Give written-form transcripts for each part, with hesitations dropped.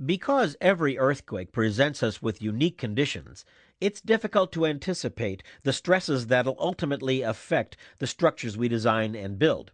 Because every earthquake presents us with unique conditions, it's difficult to anticipate the stresses that'll ultimately affect the structures we design and build.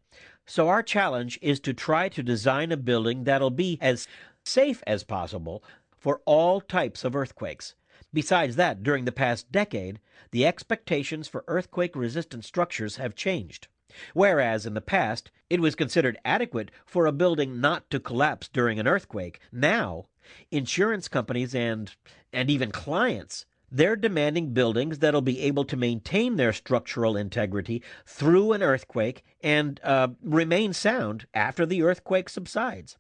So, our challenge is to try to design a building that'll be as safe as possible for all types of earthquakes. Besides that, during the past decade, the expectations for earthquake resistant structures have changed. Whereas in the past, it was considered adequate for a building not to collapse during an earthquake, now insurance companies and even clients, they're demanding buildings that'll be able to maintain their structural integrity through an earthquake and remain sound after the earthquake subsides.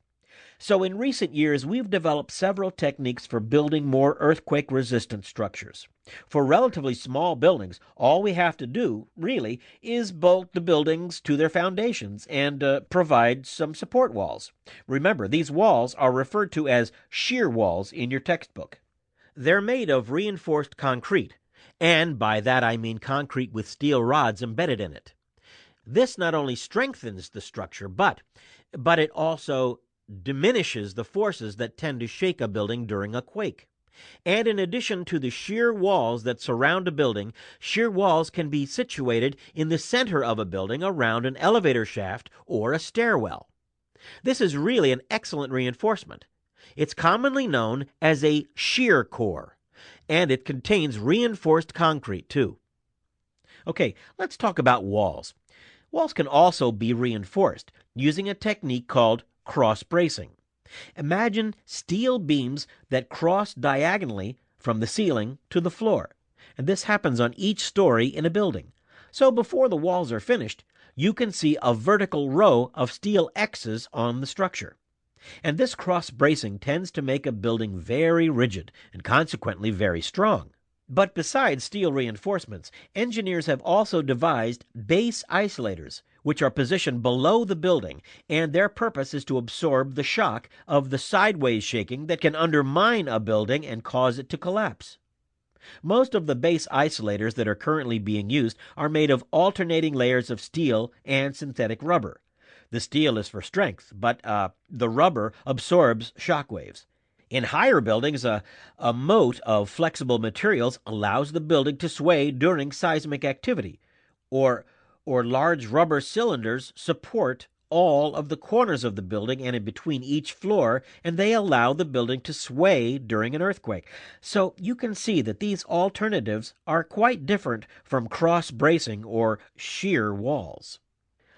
So, in recent years, we've developed several techniques for building more earthquake resistant structures. For relatively small buildings, all we have to do, really, is bolt the buildings to their foundations and provide some support walls. Remember, these walls are referred to as shear walls in your textbook. They're made of reinforced concrete, and by that I mean concrete with steel rods embedded in it. This not only strengthens the structure, but it also diminishes the forces that tend to shake a building during a quake. And in addition to the shear walls that surround a building, shear walls can be situated in the center of a building around an elevator shaft or a stairwell. This is really an excellent reinforcement. It's commonly known as a shear core, and it contains reinforced concrete too. Okay, let's talk about walls. Walls can also be reinforced using a technique called cross bracing. Imagine steel beams that cross diagonally from the ceiling to the floor, and this happens on each story in a building. So before the walls are finished, you can see a vertical row of steel X's on the structure. And this cross bracing tends to make a building very rigid and consequently very strong. But besides steel reinforcements, engineers have also devised base isolators, which are positioned below the building, and their purpose is to absorb the shock of the sideways shaking that can undermine a building and cause it to collapse. Most of the base isolators that are currently being used are made of alternating layers of steel and synthetic rubber. The steel is for strength, but the rubber absorbs shock waves. In higher buildings, a moat of flexible materials allows the building to sway during seismic activity, or large rubber cylinders support all of the corners of the building and in between each floor, and they allow the building to sway during an earthquake. So you can see that these alternatives are quite different from cross bracing or shear walls.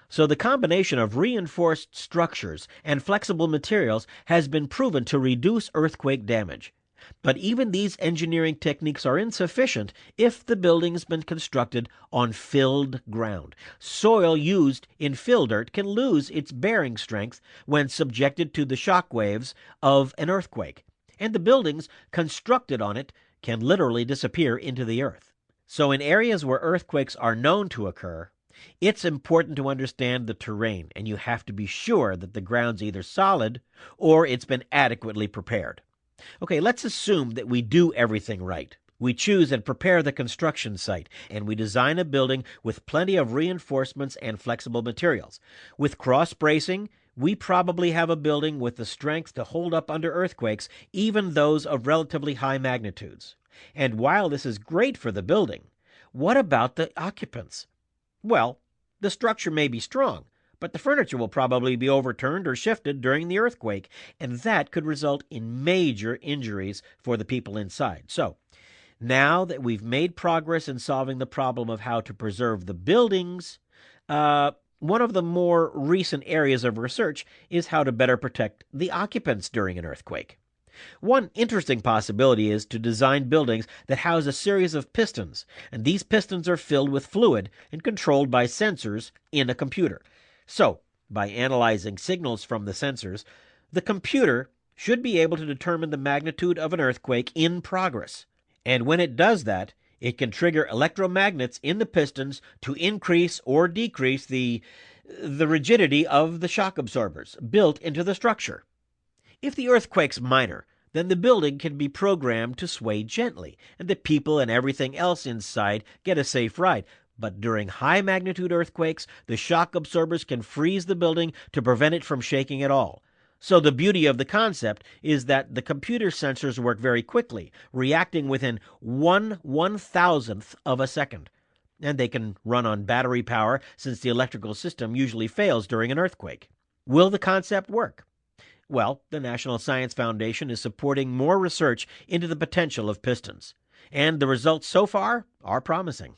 So the combination of reinforced structures and flexible materials has been proven to reduce earthquake damage. But even these engineering techniques are insufficient if the building's been constructed on filled ground. Soil used in fill dirt can lose its bearing strength when subjected to the shock waves of an earthquake, and the buildings constructed on it can literally disappear into the earth. So in areas where earthquakes are known to occur, it's important to understand the terrain, and you have to be sure that the ground's either solid or it's been adequately prepared. Okay, let's assume that we do everything right. We choose and prepare the construction site, and we design a building with plenty of reinforcements and flexible materials. With cross bracing, we probably have a building with the strength to hold up under earthquakes, even those of relatively high magnitudes. And while this is great for the building, what about the occupants? Well, the structure may be strong, but the furniture will probably be overturned or shifted during the earthquake, and that could result in major injuries for the people inside. So, now that we've made progress in solving the problem of how to preserve the buildings, one of the more recent areas of research is how to better protect the occupants during an earthquake. One interesting possibility is to design buildings that house a series of pistons, and these pistons are filled with fluid and controlled by sensors in a computer. So, by analyzing signals from the sensors, the computer should be able to determine the magnitude of an earthquake in progress. And when it does that, it can trigger electromagnets in the pistons to increase or decrease the rigidity of the shock absorbers built into the structure. If the earthquake's minor, then the building can be programmed to sway gently, and the people and everything else inside get a safe ride. But during high-magnitude earthquakes, the shock absorbers can freeze the building to prevent it from shaking at all. So the beauty of the concept is that the computer sensors work very quickly, reacting within 1/1000th of a second. And they can run on battery power since the electrical system usually fails during an earthquake. Will the concept work? Well, the National Science Foundation is supporting more research into the potential of pistons, and the results so far are promising.